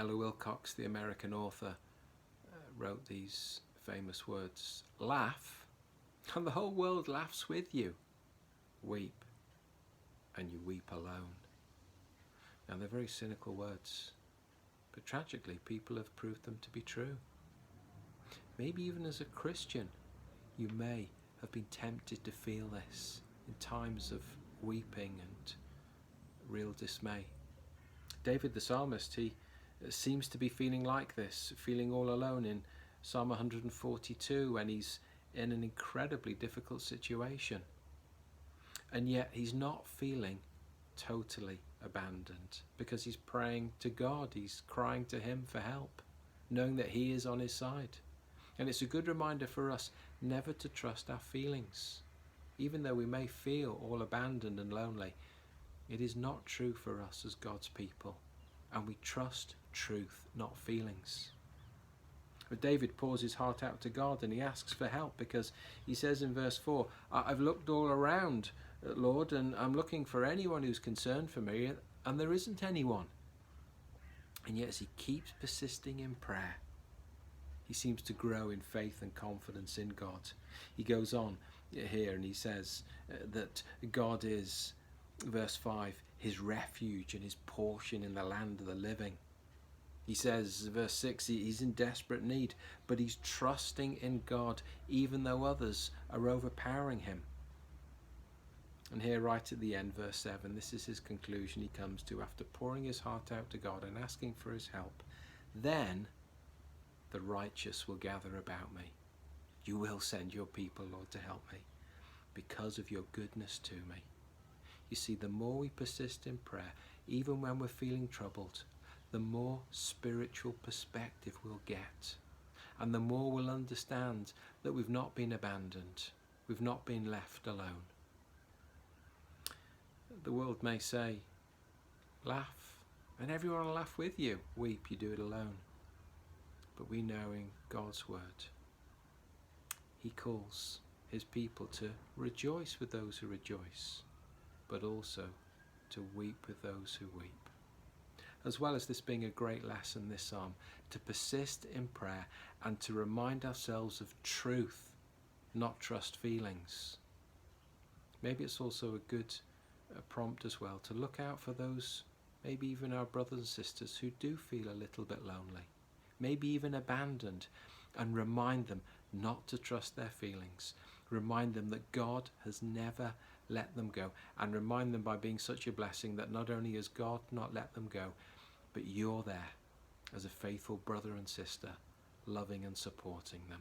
Ella Wilcox, the American author, wrote these famous words: laugh, and the whole world laughs with you. Weep, and you weep alone. Now, they're very cynical words, but tragically, people have proved them to be true. Maybe even as a Christian, you may have been tempted to feel this in times of weeping and real dismay. David the psalmist, he seems to be feeling like this, feeling all alone in Psalm 142 when he's in an incredibly difficult situation. And yet he's not feeling totally abandoned, because he's praying to God, he's crying to him for help, knowing that he is on his side. And it's a good reminder for us never to trust our feelings. Even though we may feel all abandoned and lonely, it is not true for us as God's people, and we trust truth, not feelings. But David pours his heart out to God and he asks for help, because he says in verse 4, I've looked all around, Lord, and I'm looking for anyone who's concerned for me, and there isn't anyone. And yet as he keeps persisting in prayer, he seems to grow in faith and confidence in God. He goes on here and he says that God is, verse 5, his refuge and his portion in the land of the living. He says, verse 6, he's in desperate need, but he's trusting in God even though others are overpowering him. And here right at the end, verse 7, this is his conclusion he comes to after pouring his heart out to God and asking for his help. Then the righteous will gather about me. You will send your people, Lord, to help me because of your goodness to me. You see, the more we persist in prayer, even when we're feeling troubled, the more spiritual perspective we'll get. And the more we'll understand that we've not been abandoned, we've not been left alone. The world may say, laugh, and everyone will laugh with you. Weep, you do it alone. But we know in God's word, he calls his people to rejoice with those who rejoice, but also to weep with those who weep. As well as this being a great lesson, this psalm, to persist in prayer and to remind ourselves of truth, not trust feelings. Maybe it's also a good prompt as well to look out for those, maybe even our brothers and sisters who do feel a little bit lonely, maybe even abandoned, and remind them not to trust their feelings. Remind them that God has never let them go, and remind them by being such a blessing that not only has God not let them go, but you're there as a faithful brother and sister, loving and supporting them.